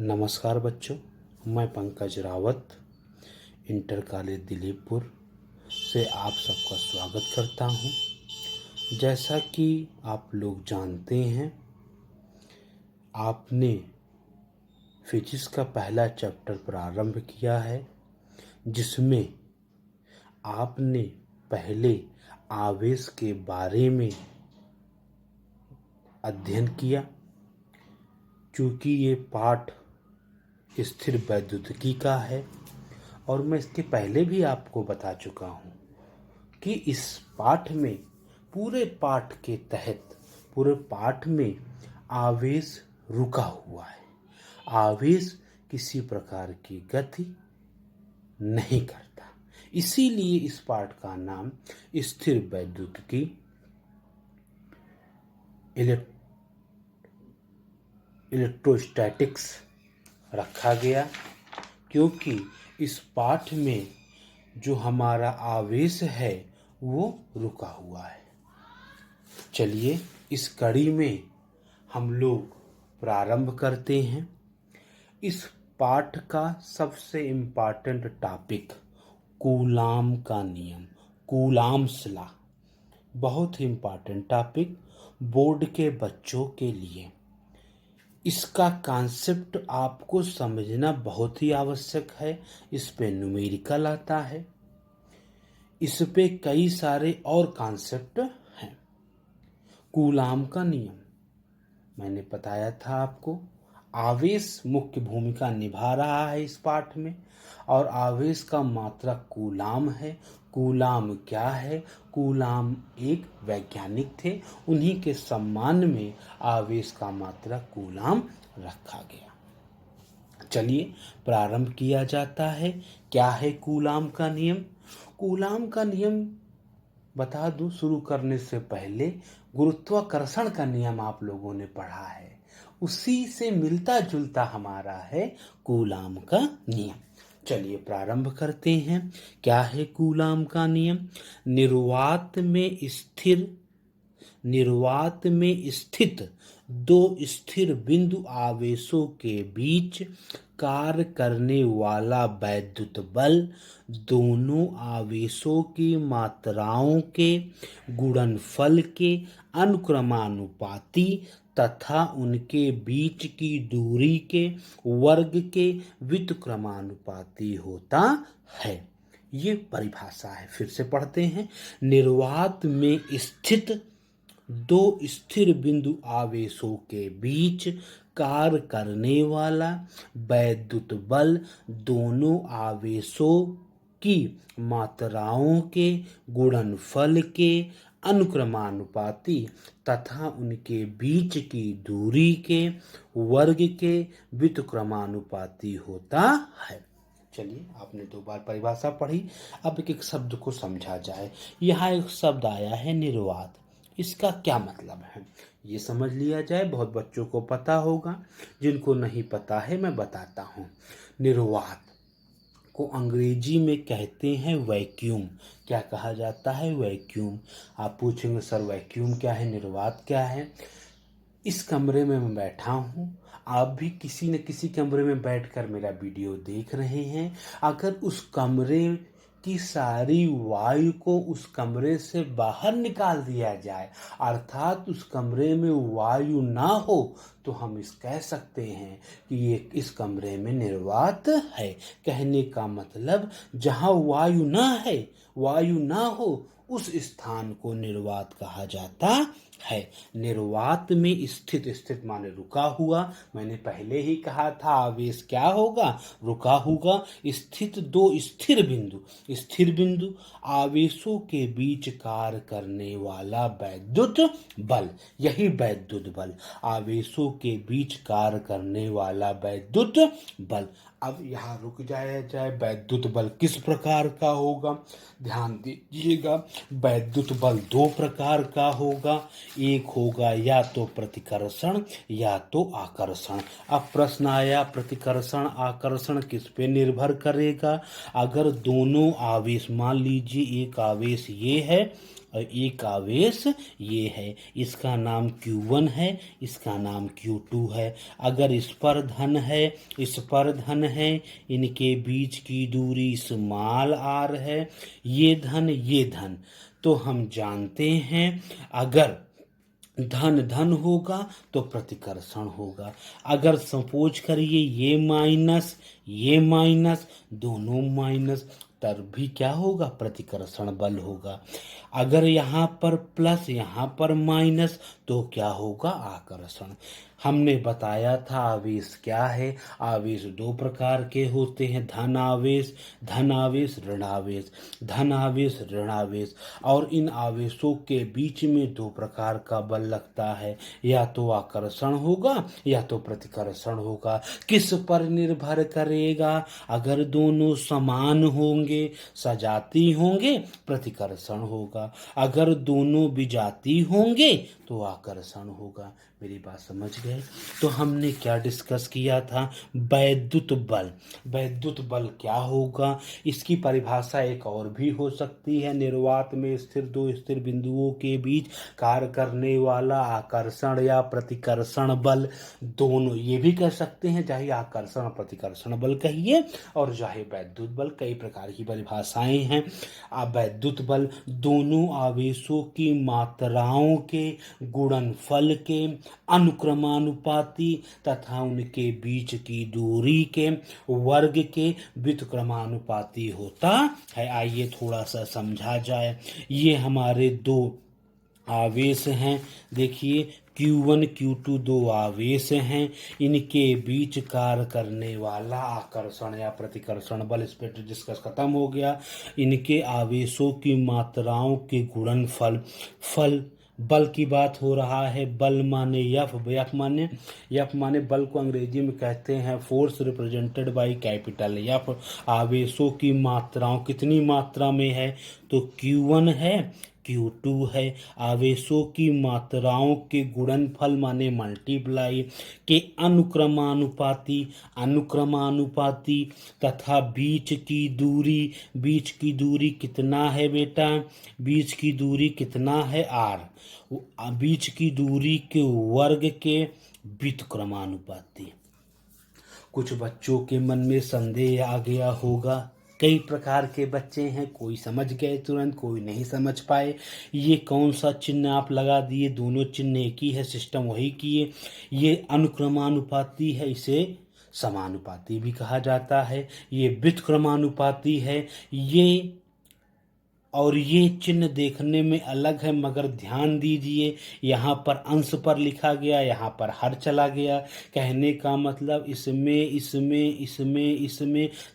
नमस्कार बच्चों, मैं पंकज रावत इंटर कॉलेज दिलीपपुर से आप सबका स्वागत करता हूं। जैसा कि आप लोग जानते हैं, आपने फिजिक्स का पहला चैप्टर प्रारंभ किया है, जिसमें आपने पहले आवेश के बारे में अध्ययन किया। चूँकि ये पाठ स्थिर वैद्युतिकी का है और मैं इसके पहले भी आपको बता चुका हूँ कि इस पाठ में पूरे पाठ में आवेश रुका हुआ है। आवेश किसी प्रकार की गति नहीं करता, इसीलिए इस पाठ का नाम स्थिर वैद्युतिकी इलेक्ट्रोस्टैटिक्स रखा गया, क्योंकि इस पाठ में जो हमारा आवेश है वो रुका हुआ है। चलिए इस कड़ी में हम लोग प्रारंभ करते हैं। इस पाठ का सबसे इम्पॉर्टेंट टॉपिक कूलाम का नियम, कूलाम्स लॉ, बहुत ही इम्पॉर्टेंट टॉपिक बोर्ड के बच्चों के लिए। इसका कॉन्सेप्ट आपको समझना बहुत ही आवश्यक है। इस पे न्यूमेरिकल आता है, इस पे कई सारे और कॉन्सेप्ट हैं। कूलाम का नियम मैंने बताया था आपको। आवेश मुख्य भूमिका निभा रहा है इस पाठ में, और आवेश का मात्रक कूलाम है। कूलाम क्या है? कूलाम एक वैज्ञानिक थे, उन्हीं के सम्मान में आवेश का मात्रक कूलाम रखा गया। चलिए प्रारंभ किया जाता है। क्या है कूलाम का नियम? कूलाम का नियम बता दूं शुरू करने से पहले, गुरुत्वाकर्षण का नियम आप लोगों ने पढ़ा है, उसी से मिलता जुलता हमारा है कूलाम का नियम। चलिए प्रारंभ करते हैं। क्या है कूलाम का नियम? निर्वात में स्थित दो स्थिर बिंदु आवेशों के बीच कार्य करने वाला वैद्युत बल दोनों आवेशों की मात्राओं के गुणनफल के अनुक्रमानुपाती तथा उनके बीच की दूरी के वर्ग के व्युत्क्रमानुपाती होता है। ये परिभाषा है, फिर से पढ़ते हैं। निर्वात में स्थित दो स्थिर बिंदु आवेशों के बीच कार्य करने वाला वैद्युत बल दोनों आवेशों की मात्राओं के गुणनफल के अनुक्रमानुपाती तथा उनके बीच की दूरी के वर्ग के व्युत्क्रमानुपाती होता है। चलिए, आपने 2 बार परिभाषा पढ़ी, अब एक शब्द को समझा जाए। यहाँ एक शब्द आया है निर्वात, इसका क्या मतलब है ये समझ लिया जाए। बहुत बच्चों को पता होगा, जिनको नहीं पता है मैं बताता हूँ। निर्वात को अंग्रेजी में कहते हैं वैक्यूम। क्या कहा जाता है? वैक्यूम। आप पूछेंगे सर वैक्यूम क्या है, निर्वात क्या है? इस कमरे में मैं बैठा हूँ, आप भी किसी न किसी कमरे में बैठकर मेरा वीडियो देख रहे हैं। अगर उस कमरे की सारी वायु को उस कमरे से बाहर निकाल दिया जाए, अर्थात उस कमरे में वायु ना हो, तो हम कह सकते हैं कि ये इस कमरे में निर्वात है। कहने का मतलब जहाँ वायु ना हो उस स्थान को निर्वात कहा जाता है। निर्वात में स्थित माने रुका हुआ। मैंने पहले ही कहा था आवेश क्या होगा? रुका होगा। स्थित दो स्थिर बिंदु आवेशों के बीच कार्य करने वाला वैद्युत बल, यही वैद्युत बल, आवेशों के बीच कार्य करने वाला वैद्युत बल। अब यहाँ रुक जाए वैद्युत बल किस प्रकार का होगा? ध्यान दीजिएगा, वैद्युत बल 2 प्रकार का होगा। एक होगा या तो प्रतिकर्षण या तो आकर्षण। अब प्रश्न आया, प्रतिकर्षण आकर्षण किस पे निर्भर करेगा? अगर दोनों आवेश, मान लीजिए एक आवेश ये है और एक आवेश ये है, इसका नाम Q1 है, इसका नाम Q2 है। अगर इस पर धन है, इस पर धन है, इनके बीच की दूरी स्मॉल r है, ये धन, तो हम जानते हैं अगर धन धन होगा तो प्रतिकर्षण होगा। अगर सपोज करिए ये माइनस दोनों माइनस, तब भी क्या होगा, प्रतिकर्षण बल होगा। अगर यहाँ पर प्लस यहाँ पर माइनस तो क्या होगा, आकर्षण। हमने बताया था आवेश क्या है। आवेश दो प्रकार के होते हैं, धन आवेश ऋण आवेश, धन आवेश ऋण आवेश। और इन आवेशों के बीच में दो प्रकार का बल लगता है, या तो आकर्षण होगा या तो प्रतिकर्षण होगा। किस पर निर्भर करेगा, अगर दोनों समान होंगे, सजाती होंगे, प्रतिकर्षण होगा। अगर दोनों विजाती होंगे तो आकर्षण होगा। मेरी बात समझ गए। तो हमने क्या डिस्कस किया था, वैद्युत बल। वैद्युत बल क्या होगा, इसकी परिभाषा एक और भी हो सकती है, निर्वात में स्थिर दो स्थिर बिंदुओं के बीच कार्य करने वाला आकर्षण या प्रतिकर्षण बल, दोनों ये भी कह सकते हैं, चाहे आकर्षण प्रतिकर्षण बल कहिए और चाहे वैद्युत बल, कई प्रकार की परिभाषाएं हैं। वैद्युत बल दोनों आवेशों की मात्राओं के गुणनफल के अनुक्रमानुपाती तथा उनके बीच की दूरी के वर्ग के व्युत्क्रमानुपाती होता है। आइए थोड़ा सा समझा जाए। ये हमारे दो आवेश हैं, देखिए Q1 Q2 दो आवेश हैं, इनके बीच कार्य करने वाला आकर्षण या प्रतिकर्षण बल, इस पर डिस्कस खत्म हो गया। इनके आवेशों की मात्राओं के गुणनफल, फल बल की बात हो रहा है। बल माने यफ माने बल को अंग्रेजी में कहते हैं force, represented by capital F. आवेशों की मात्राओं कितनी मात्रा में है, तो Q1 है Q2 है। आवेशों की मात्राओं के गुणनफल माने मल्टीप्लाई के अनुक्रमानुपाती तथा बीच की दूरी कितना है बेटा, बीच की दूरी कितना है r, बीच की दूरी के वर्ग के व्युत्क्रमानुपाती। कुछ बच्चों के मन में संदेह आ गया होगा, कई प्रकार के बच्चे हैं, कोई समझ गए तुरंत, कोई नहीं समझ पाए। ये कौन सा चिन्ह आप लगा दिए, दोनों चिन्ह एक ही है, सिस्टम वही किए। ये अनुक्रमानुपाती है, इसे समानुपाती भी कहा जाता है। ये व्युत्क्रमानुपाती है। ये और ये चिन्ह देखने में अलग है, मगर ध्यान दीजिए यहाँ पर अंश पर लिखा गया, यहाँ पर हर चला गया। कहने का मतलब इसमें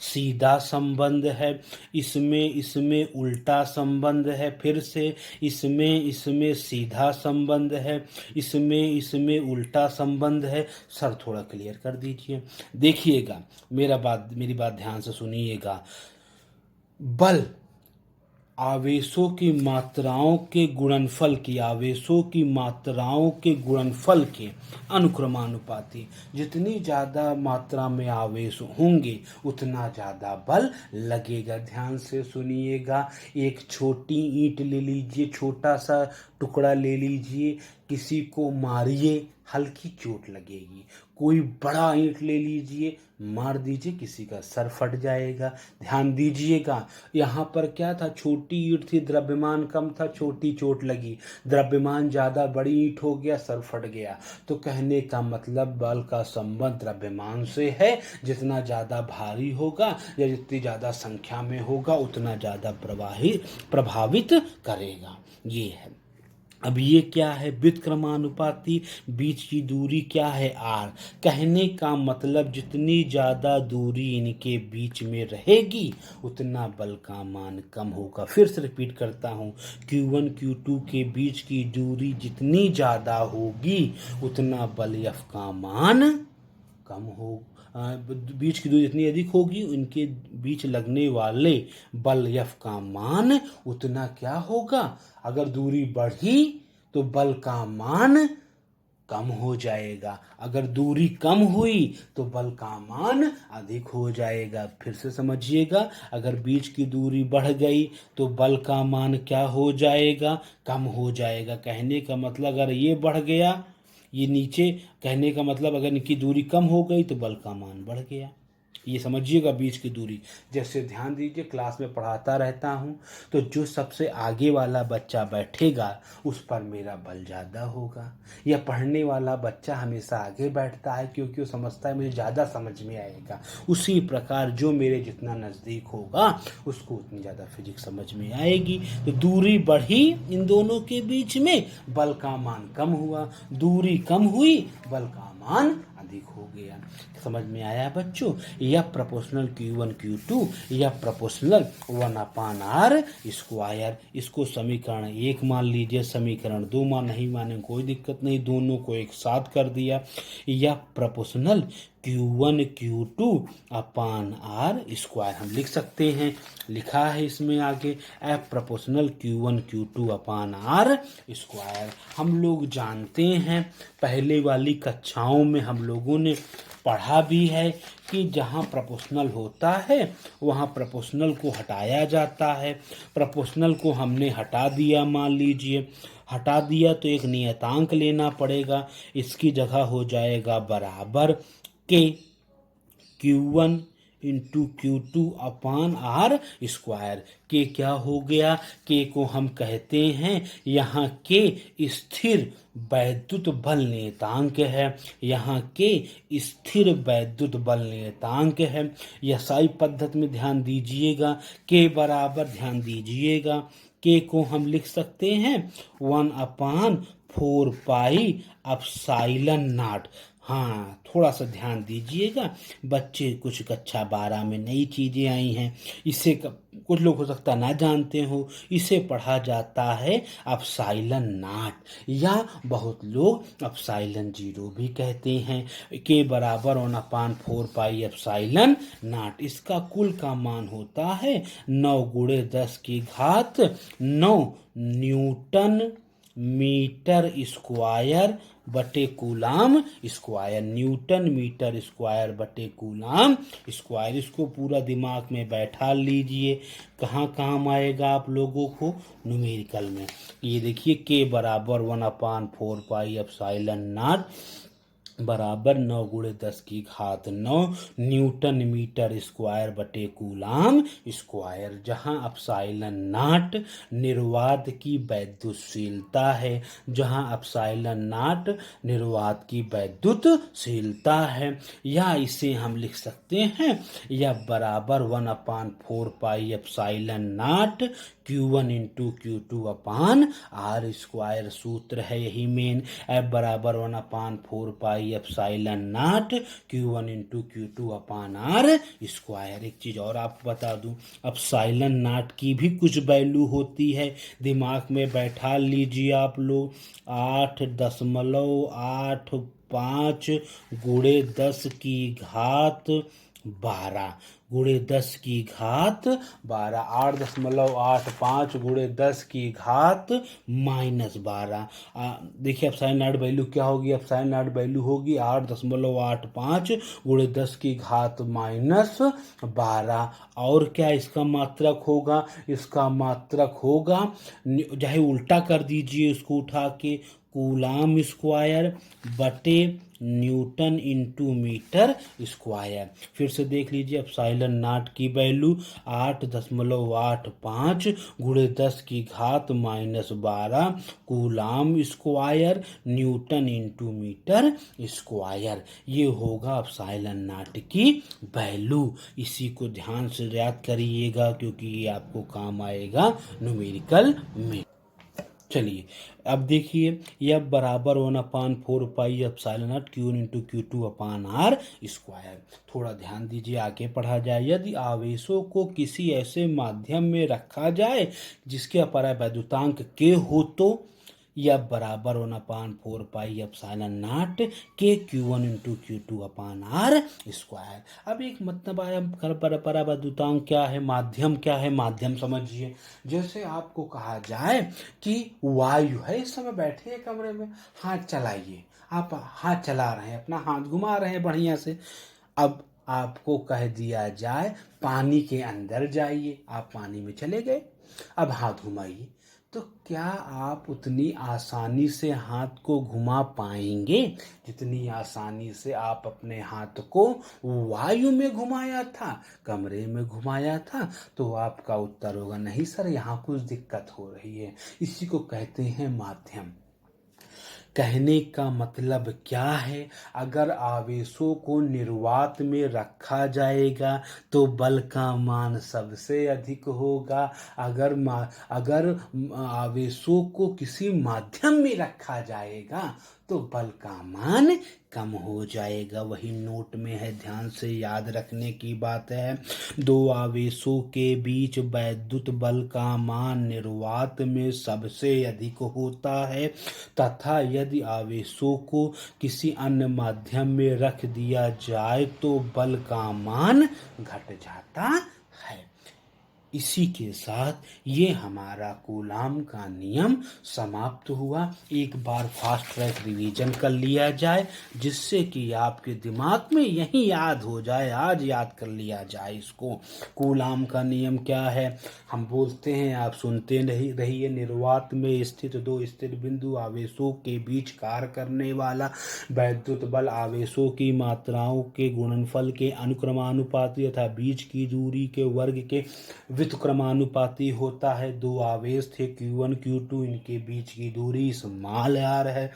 सीधा संबंध है, इसमें उल्टा संबंध है, फिर से इसमें सीधा संबंध है, इसमें उल्टा संबंध है। सर थोड़ा क्लियर कर दीजिए। देखिएगा, मेरी बात ध्यान से सुनिएगा। बल आवेशों की मात्राओं के गुणनफल के अनुक्रमानुपाती। जितनी ज़्यादा मात्रा में आवेश होंगे उतना ज़्यादा बल लगेगा। ध्यान से सुनिएगा। एक छोटी ईंट ले लीजिए, छोटा सा टुकड़ा ले लीजिए, किसी को मारिए, हल्की चोट लगेगी। कोई बड़ा ईंट ले लीजिए, मार दीजिए, किसी का सर फट जाएगा। ध्यान दीजिएगा, यहाँ पर क्या था, छोटी ईंट थी, द्रव्यमान कम था, छोटी चोट लगी। द्रव्यमान ज़्यादा, बड़ी ईंट हो गया, सर फट गया। तो कहने का मतलब बल का संबंध द्रव्यमान से है। जितना ज़्यादा भारी होगा या जितनी ज़्यादा संख्या में होगा उतना ज़्यादा प्रभावित करेगा। ये है। अब ये क्या है, व्युत्क्रमानुपाती, बीच की दूरी क्या है, r। कहने का मतलब जितनी ज़्यादा दूरी इनके बीच में रहेगी उतना बल का मान कम होगा। फिर से रिपीट करता हूँ, Q1 Q2 के बीच की दूरी जितनी ज़्यादा होगी उतना बल F का मान कम हो। बीच की दूरी जितनी अधिक होगी उनके बीच लगने वाले बल F का मान उतना क्या होगा। अगर दूरी बढ़ी तो बल का मान कम हो जाएगा। अगर दूरी कम हुई तो बल का मान अधिक हो जाएगा। फिर से समझिएगा, अगर बीच की दूरी बढ़ गई तो बल का मान क्या हो जाएगा? कम हो जाएगा। कहने का मतलब अगर ये बढ़ गया, ये नीचे, कहने का मतलब अगर इनकी दूरी कम हो गई तो बल का मान बढ़ गया। ये समझिएगा बीच की दूरी। जैसे ध्यान दीजिए, क्लास में पढ़ाता रहता हूँ तो जो सबसे आगे वाला बच्चा बैठेगा उस पर मेरा बल ज़्यादा होगा, या पढ़ने वाला बच्चा हमेशा आगे बैठता है क्योंकि वो समझता है मुझे ज़्यादा समझ में आएगा। उसी प्रकार जो मेरे जितना नज़दीक होगा उसको उतनी ज़्यादा फिजिक्स समझ में आएगी। तो दूरी बढ़ी इन दोनों के बीच में, बल का मान कम हुआ। दूरी कम हुई, बल का मान अधिक हो गया। समझ में आया बच्चों? यह प्रोपोर्शनल Q1 Q2 या प्रोपोर्शनल 1/r स्क्वायर। इसको समीकरण 1 मान लीजिए, समीकरण 2 मान नहीं माने कोई दिक्कत नहीं, दोनों को एक साथ कर दिया। यह प्रोपोर्शनल Q1 Q2 अपान r स्क्वायर हम लिख सकते हैं। लिखा है इसमें आगे एफ प्रोपोर्शनल Q1 Q2 अपान r स्क्वायर। हम लोग जानते हैं, पहले वाली कक्षाओं में हम लोगों ने पढ़ा भी है कि जहाँ प्रोपोर्शनल होता है वहाँ प्रोपोर्शनल को हटाया जाता है। प्रोपोर्शनल को हमने हटा दिया, मान लीजिए हटा दिया तो एक नियतांक लेना पड़ेगा। इसकी जगह हो जाएगा बराबर के Q1 इंटू Q2 अपान r स्क्वायर। के क्या हो गया? के को हम कहते हैं यहाँ के स्थिर वैद्युत बल नियतांक है। यहाँ के स्थिर वैद्युत बल नियतांक है। यह SI पद्धति में ध्यान दीजिएगा, के बराबर ध्यान दीजिएगा, के को हम लिख सकते हैं 1/4 पाई एप्सिलॉन नॉट। हाँ, थोड़ा सा ध्यान दीजिएगा बच्चे, कुछ कक्षा 12 में नई चीज़ें आई हैं, इसे कुछ लोग हो सकता ना जानते हो। इसे पढ़ा जाता है एप्सिलॉन नॉट, या बहुत लोग एप्सिलॉन 0 भी कहते हैं। के बराबर 1/4 पाई एप्सिलॉन नॉट। इसका कुल का मान होता है 9 गुणे 10 की घात 9 न्यूटन मीटर स्क्वायर बटे coulomb square. Newton meter square बटे कूलाम स्क्वायर। इसको पूरा दिमाग में बैठा लीजिए, कहाँ काम आएगा आप लोगों को? न्यूमेरिकल में। ये देखिए, के बराबर 1/4 पाई एप्सिलॉन नॉट बराबर 9 गुणे 10 की घात 9 न्यूटन मीटर स्क्वायर बटे कूलाम स्क्वायर। जहाँ एप्सिलॉन नॉट निर्वात की वैद्युतशीलता है, जहाँ एप्सिलॉन नॉट निर्वात की वैद्युतशीलता है, या इसे हम लिख सकते हैं या बराबर 1/4 pi epsilon not Q1 into Q2 upon r square. सूत्र है यही मेन, F बराबर 1/4 pi epsilon not Q1 into Q2 upon r square. एक चीज़ और आपको बता दूं, एप्सिलॉन नॉट की भी कुछ वैल्यू होती है, दिमाग में बैठा लीजिए आप लोग। 8.85 गुणे 10 की घात 12 गुणे 10 की घात 12। 8.85 गुणे 10 की घात -12। देखिए एप्सिलॉन नॉट वैल्यू क्या होगी? एप्सिलॉन नॉट वैल्यू होगी 8.85 गुणे 10 की घात -12। और क्या इसका मात्रक होगा? इसका मात्रक होगा, चाहे उल्टा कर दीजिए इसको उठा के, कूलाम स्क्वायर बटे न्यूटन इंटू मीटर स्क्वायर। फिर से देख लीजिए, एप्सिलॉन नॉट की वैल्यू 8.85 गुणे 10 की घात -12 coulomb square newton into meter square. ये होगा एप्सिलॉन नॉट की वैल्यू। इसी को ध्यान से याद करिएगा क्योंकि ये आपको काम आएगा न्यूमेरिकल में। चलिए अब देखिए, यह बराबर 1/4 pi epsilon not Q1 into Q2 upon r square. थोड़ा ध्यान दीजिए, आगे पढ़ा जाए। यदि आवेशों को किसी ऐसे माध्यम में रखा जाए जिसके अपरावैद्युतांक के हो तो यह बराबर 1/4 पाई एप्सिलॉन नॉट के Q1 इंटू Q2 अपान r स्क्वायर। अब एक मतलब आया, परावैद्युतांक क्या है, माध्यम क्या है? माध्यम समझिए, जैसे आपको कहा जाए कि वायु है, इस समय बैठे हैं कमरे में, हाथ चलाइए, आप हाथ चला रहे हैं, अपना हाथ घुमा रहे हैं बढ़िया से। अब आपको कह दिया जाए पानी के अंदर जाइए, आप पानी में चले गए, अब हाथ घुमाइए, तो क्या आप उतनी आसानी से हाथ को घुमा पाएंगे जितनी आसानी से आप अपने हाथ को वायु में घुमाया था, कमरे में घुमाया था? तो आपका उत्तर होगा नहीं सर, यहाँ कुछ दिक्कत हो रही है। इसी को कहते हैं माध्यम। कहने का मतलब क्या है, अगर आवेशों को निर्वात में रखा जाएगा तो बल का मान सबसे अधिक होगा। अगर आवेशों को किसी माध्यम में रखा जाएगा तो बल का मान कम हो जाएगा। वही नोट में है, ध्यान से याद रखने की बात है। दो आवेशों के बीच वैद्युत बल का मान निर्वात में सबसे अधिक होता है, तथा यदि आवेशों को किसी अन्य माध्यम में रख दिया जाए तो बल का मान घट जाता है। इसी के साथ ये हमारा कूलाम का नियम समाप्त हुआ। एक बार फास्ट ट्रैक रिवीजन कर लिया जाए जिससे कि आपके दिमाग में यही याद हो जाए, आज याद कर लिया जाए इसको। कूलाम का नियम क्या है हम बोलते हैं, आप सुनते नहीं रहिए। निर्वात में स्थित दो स्थिर बिंदु आवेशों के बीच कार्य करने वाला वैद्युत बल आवेशों की मात्राओं के गुणनफल के अनुक्रमानुपाती तथा बीच की दूरी के वर्ग के व्युत्क्रमानुपाती होता है। दो आवेश थे Q1 Q2, इनके बीच की दूरी स्मॉल r है।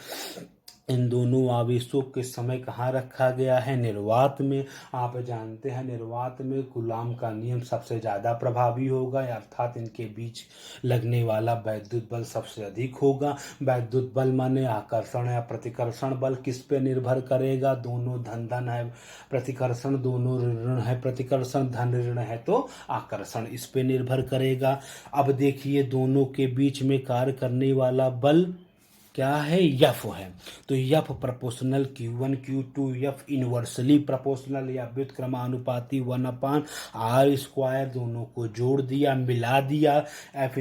इन दोनों आवेशों के समय कहाँ रखा गया है? निर्वात में। आप जानते हैं निर्वात में कूलाम का नियम सबसे ज़्यादा प्रभावी होगा, अर्थात इनके बीच लगने वाला वैद्युत बल सबसे अधिक होगा। वैद्युत बल माने आकर्षण या प्रतिकर्षण बल किस पे निर्भर करेगा? दोनों धन धन है, प्रतिकर्षण दोनों ऋण है, प्रतिकर्षण धन ऋण है तो आकर्षण इस पे निर्भर करेगा। अब देखिए दोनों के बीच में कार्य करने वाला बल क्या है? यफ है। तो F proportional Q1 Q2, F inversely proportional या व्युत्क्रमानुपाती 1/r², दोनों को जोड़ दिया, मिला दिया। F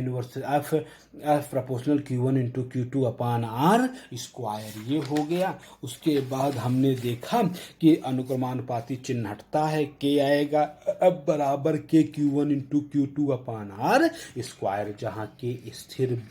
proportional Q1 into Q2/r², ये हो गया। उसके बाद हमने देखा कि अनुक्रमानुपाती चिन्ह हटता है, के आएगा, अब बराबर के Q1 इंटू Q2/r², जहाँ के स्थिर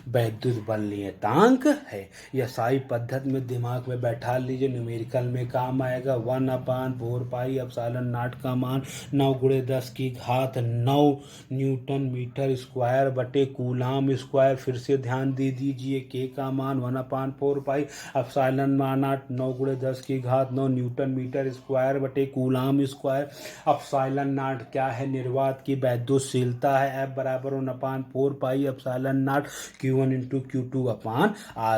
वैद्युत बल नियतांक है। या साई पद्धति में दिमाग में बैठा लीजिए, न्यूमेरिकल में काम आएगा। 1/4πε0 का मान 9 × 10⁹ न्यूटन मीटर स्क्वायर बटे कूलाम स्क्वायर। फिर से ध्यान दे दीजिए, के का मान 1/4πε0 9 × 10⁹ न्यूटन मीटर स्क्वायर बटे कूलाम स्क्वायर। एप्सिलॉन क्या है? निर्वात की वैद्युतशीलता है। F बराबर 1/4πε0 Q1 इंटू Q2/r²।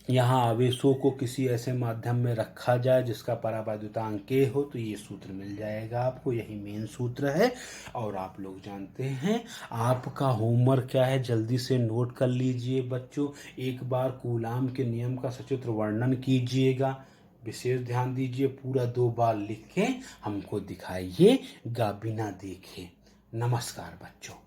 यहाँ आवेशों को किसी ऐसे माध्यम में रखा जाए जिसका परावैद्युतांक के हो तो ये सूत्र मिल जाएगा आपको, यही मेन सूत्र है। और आप लोग जानते हैं आपका होमवर्क क्या है, जल्दी से नोट कर लीजिए बच्चों। एक बार कूलाम के नियम का सचित्र वर्णन कीजिएगा, विशेष ध्यान दीजिए, पूरा 2 बार लिख के हमको दिखाइएगा बिना देखे। नमस्कार बच्चों।